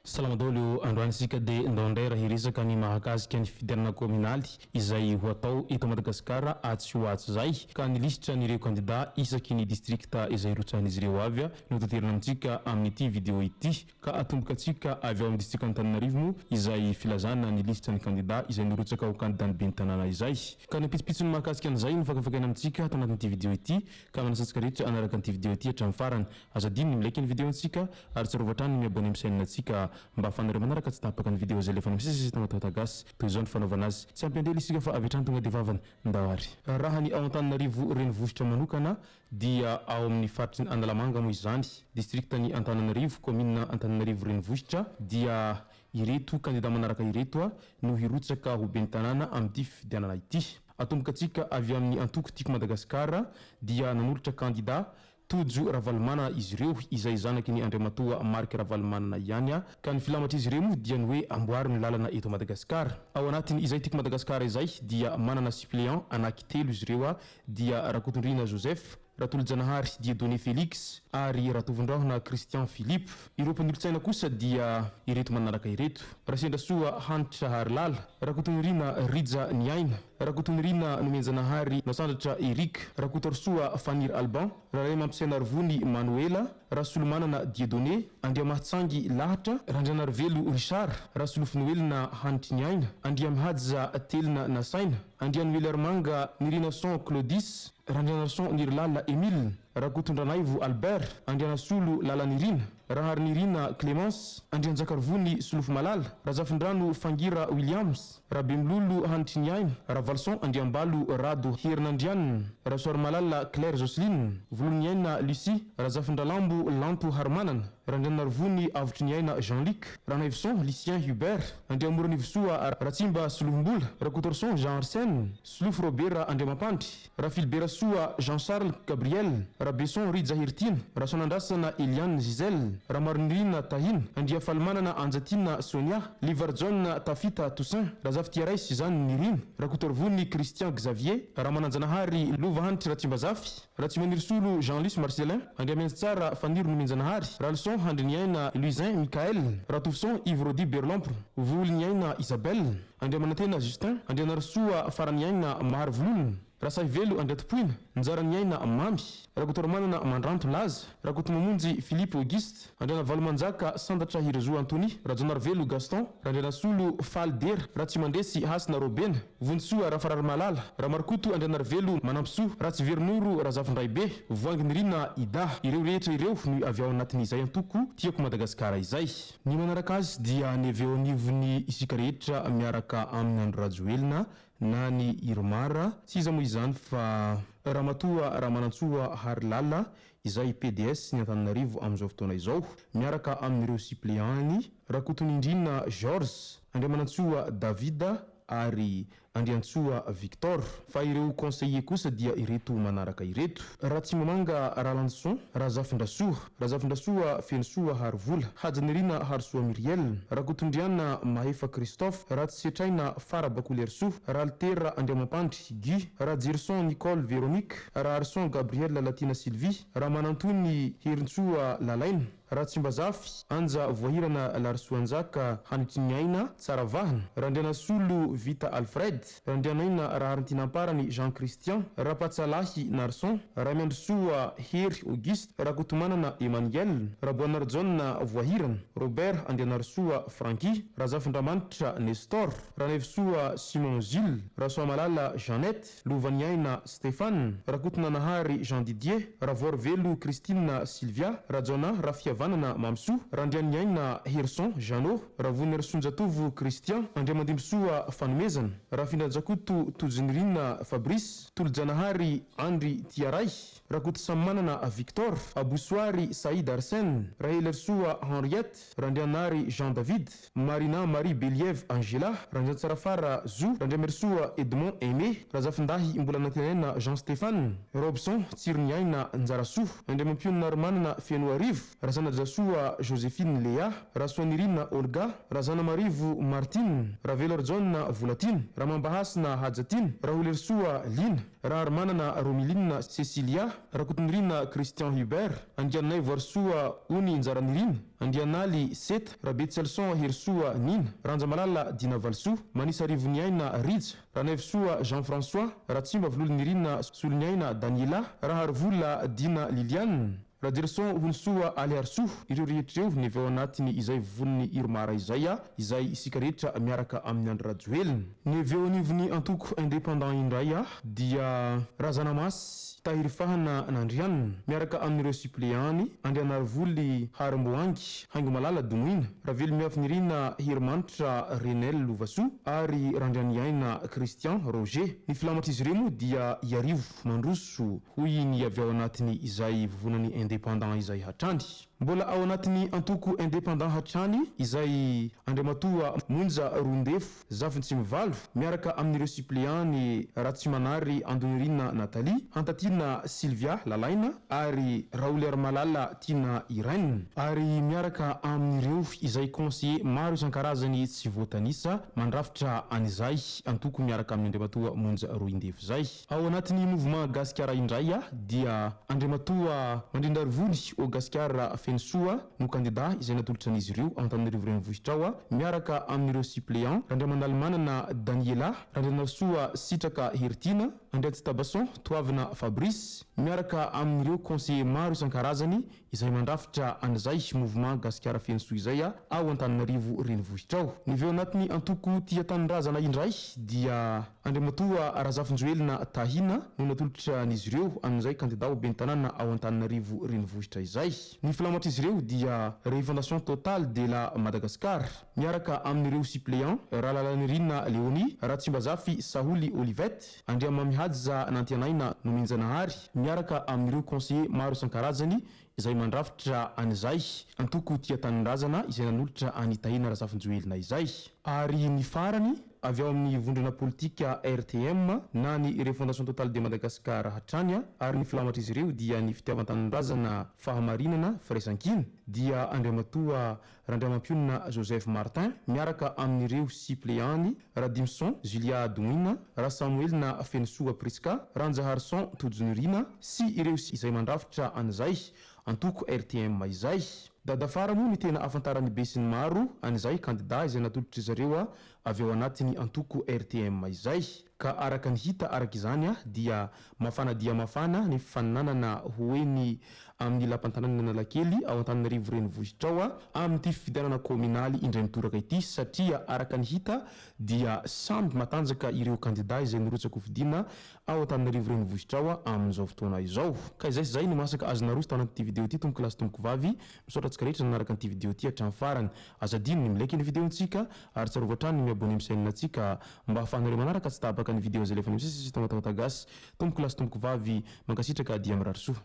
Salamadolo androanisika de ndondray raha hiresaka ny mahakasika ny fifidianana kominaly izay ho atao eto Madagasikara atsy ho atsy zay ka nilisitra nireo kandida isaky ny distrikta izay rotsahan'izy ireo avy no toterina amintsika amin'ity vidéo ity ka atomboka antsika avy ao amin'ny district Antananarivo izay filazana nilisitra ny kandida izay nirotsaka ho kandidany ben'ny tanàna izay ka nipitsipitsy ny mahakasika an'izay no fakafakaina amintsika ato anatin'ity vidéo ity ka manasantsika rehetra anaraka an'ity vidéo ity hatramin'ny farany azadiny ny milaiky ny vidéo antsika ary tsarovatrany miabone amin'ny chaîne antsika mba afanareo manaraka tsy tapaka ny vidéo zay lefa misisy tamatatagasy toy izao ny fanaovana azy tsy ampiandely isika fa avy hatrany tonga de vavany ndahary raha ny ao Antananarivo renivohitra manokana dia ao amin'ny faritry ny Analamanga moa izany district ny Antananarivo commune Antananarivo renivohitra dia ireto kandida manaraka ireto no hirotsaka ho ben'ny tanàna amin'ity fifidianana ity atomboka antsika avy amin'ny antoko tiako Madagasikara dia nanolotra kandida Tojo Ravalomanana izy ireo izay zanaky ny Andriamatoa Mark Ravalomanana ihany ka ny filamatra izy ireo dia ny hoe amboary ny lalana eto Madagasikara ao anatiny izay tiako Madagasikara izay dia manana suppléant anaky 3 izy ireo dia Rakotondrina Joseph Ratolo-Janahary Dieudonné Félix ary Ratovondrahona Christian Philippe ireo mpanilotsaina kosa dia ireto manaraka ireto Rasendrasoa Hanitra Harilala Rakotondrina Rija Niaina Rakotondrina Nomenjanahary Nasandratra Eric Rakotorsoa Fanir Alban Raray Mampisaina Arvony Manuela Rasolomanana Dieudonné Andriamahatsangy Lahatra Randrianarivelo Richard Rasolofinowelina Hanitry Niaina Andriamihadza Telina Nasaina Andrianoely Armanga Nirinason Claudis Randrianarson Nirlala Emile Rakotondranaivo Albert Andrianasolo Lalanirina Raharinirina Clémence Andrianjakarvony Solofo Malala Razafindrano Fangira Williams Rabemlolo Hanitry Niaina Ravalson Andriambalo Rado Herinandrianina Rasoary Malala Claire Jocelyne Voloniaina Lucie Razafindralambo Lampo Harmanana Randrianarvony Avotry Niaina Jean-Luc Ranahivson Lucien Hubert Andriamoranivosoa Ratsimba Solohombola Rakotorson Jean Arsène Solofo Robert Andriamapandry Rafiliberasoa Jean-Charles Gabriel Rabesson Rija Hirtina Rasonandrasana Eliane Giselle Ramarinirina Tahina Andriafalimanana Anjatina Sonia Livarjon Tafita Toussaint Razafitiaray Suzanne Nirina Rakotorvony Christian Xavier Ramananjanahary Lova Hanitry Ratsimbazafy Ratsimanirosolo Jean-Luc Marcelin Andriamentsara Faniro Nomenjanahary Ralson Handriniaina Luisin Michael Ratovson Yves Rodi Berlampre Voliniaina Isabelle Andriamanantena Justin Andrianarsoa Faraniaina Maharvololona Rasavelo Andriatopoina Njaraniaina Mamy Rakotormanana Mandranto Laza Rakotomamonjy Philippe Auguste Andriana Valomanjaka Sandatra Hirizo Antony Rajonarvelo Gaston Randrianasolo Falder Ratsimandresy Hasina Robena Vonsoa Rafarary Malala Ramarikoto Andrianarvelo Manampisoa Ratsiverinoro Razafindraibe Voanginirina Ida ireo rehetra ireo no avy ao anatin'izay antoko tiako Madagasikara izay ny manaraka azy dia ny avy ao anivony isika rehetra miaraka amin'ny Andro Rajoelina na ny Irmara tsy iza moa izany fa Ramatoa Ramanantsoa Harilala izay PDS ny Antananarivo amin'izao fotoana izao miaraka amin'ireo suppléant-ny Rakotonindrina Georges Andriamanantsoa Davida ary Andriantsoa Victor fa ireo conseiller kosa dia ireto manaraka ireto Ratsimamanga Ralandson Razafindrasoa Fensoa Harvola Hajanirina Harsoa Miriel Rakotondriana Mahefa Christophe Ratsisetraina Farabakolerso Raltera Andriamapandry Guy Rajerson Nicole Véronique Raharson Gabriel Latina Sylvie Ramanantony Herintsoa Lalaina Ratsimbazafy Anja Voahirana Larsoanjaka Hanitry Niaina Tsaravahana Randrianasolo Vita Alfred Randrianaina Raharintinamparany Jean Christian Rapatsalahy Narson Ramiandrosoa Hery Auguste Rakotomanana Emmanuel Raboanarjona Voahirana Robert Andrianarsoa Franky Razafindramanitra Nestor Ranevisoa Simon Jules Rasoa Malala Jeannette Lovaniaina Stéphane Rakotonanahary Jean Didier Ravorvelo Christine Sylvia Rajona Rafiavanana Mamsou Randrianiaina Herson Jeannot Ravony Ersonjatovo Christian Andriamandimbisoa Fanomezana Rafina Jakutu Tujinrina Fabrice Tuljanahari Andri Tiaray Rakutu Samanana Victor Aboussoari Saïd Arsène Rahelersoa Henriette Randianari Jean David Marina Marie Believ Angela Randiansarafara Zou Randiamersoa Edmond Aimé Razafindahi Imbulanatelena Jean Stéphane Robson Tsirniaina Nzarasu Randiamampiona Romanana Fenoarivo Razana Jassoa Joséphine Léa Rasoanirina Olga Razana Marivo Martine Ravelor John Volatine Ramambahasna Hadjatine Rahulersoa Lina Raharmanana Romilina Cecilia Rakutundrina Christian Hubert Andianay Varsoa Uni Nzaranirina Andianali Set Rabetselson Hirsoa Nina Ranjamalala Dina Valsou Manisa Rivoniaina Rija Ranevsoa Jean-François Ratsimba Vlolnirina Solniaina Daniela Raharvola Dina Liliane Radirson Hulsoa Aliarsu ireo rehetra ireo nevy ao anatiny izay voniny iromara izay izay isika rehetra miaraka amin'ny andro rajoelina. Nevy ao anivony antoko indépendant indray dia Razanamasy Tahirifahana Nandrianina miaraka amin'ireo suppléant-ny Andrianarvoly Harimboangy Haingo Malala Domoina Ravely miafinirina Hirimanitra Renel Lovaso ary Randrianiaina Christian Roger. Ny filamatra izy ireo moa dia iarivo mandroso hoy ny avy ao anatiny izay vovonany indépendant izay hatrany. Mbola ao anatiny antoko indépendant hatrany izay Andriamatoa Monja Rondefo Zafintsy-Mivalo miaraka amin'ireo suppléant-ny Ratsimanary Andonirina Nathalie Hantatina Sylvia Lalaina ary Raoler Malala Tina Irène ary miaraka amin'ireo izay conseiller maro isan-karazany tsy voatanisa mandrafitra an'izay antoko miaraka amin'ny Andriamatoa Monja Rondefo zay. Ao anatiny mouvement Gasikara indray dia Andriamatoa Mandrindrarivony au Gasikara Fensoa no candidat izay natolotra an'izy ireo ao Antananarivo renivohitra ao miaraka amin'ireo suppléant Randriamanalmanana Daniela Randrianarsoa Sitraka Hertina Andriatsy Tabason Toavina Fabrice miaraka amin'ireo conseiller maro isan-karazany izay mandrafitra an'izay mouvement Gasikara Fensoa izay ao Antananarivo renivohitra ao. Ny veo anatiny antoko tia tanindrazana indray dia Andriamatoa Razafinjoelina Tahina no natolotra an'izy ireo amin'izay candidat ho ben'ny tanàna ao Antananarivo renivohitra izay. Ny filamatra izy ireo dia Refondation Totale de la Madagascar miaraka amin'ireo suppléant Ralalanirina Léonie Ratsimbazafy Saholy Olivette Andriamamihadza Nantianaina Nominjanahary miaraka amin'ireo conseiller maro isan-karazany izay mandrafitra an'izay antoko tia tanindrazana izay nanolotra an'Itahina Razafinjoelina izay. Ary ny farany avy ao amin'ny vondrona politika RTM na ny Refondation Totale de Madagascar hatrany ary ny filamatra izy ireo dia ny fitiavan-tanindrazana fahamarinana firaisan-kina dia Andriamatoa Randriamampionina Joseph Martin miaraka amin'ireo suppléant-ny Radimson Julia Domoina Rasamuelina Fensoa Priska Ranjaharson Tojonirina sy ireo izay mandrafitra an'izay antoko RTM izay. Dadafara moa ny tena afantarany be sy ny maro an'izay candidat izay natolotra zareo avy ao anatiny antoko RTM izay. Ka araka ny hita araka izany dia mafana ny fifaninanana hoeny amin'ny lapantanana Analakely ao Antananarivo renivohitra ao amin'ity fifidianana communaly indray mitoraka ity satria araka ny hita dia samby matanjaka ireo candidat izay nirotsaka ho fidina ao Antananarivo renivohitra ao amin'izao fotoana izao. Ka izay no masaka azonarosy tanaty video ity tomboko lasy tomboko vavy misaotra antsika rehetra nanaraka an'ity video ity hatramin'ny farany. Azadino ny milaiky ny videontsika ary tsarovatra hatrany ny miabone amin'ny chaîne-ntsika mba hahafahanareo manaraka tsy tabaka ny video zay lefa misy tongatagatasy tomboko lasy tomboko vavy mankasitraka dia mirary soa.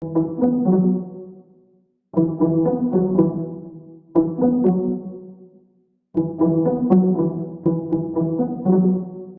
Thank you.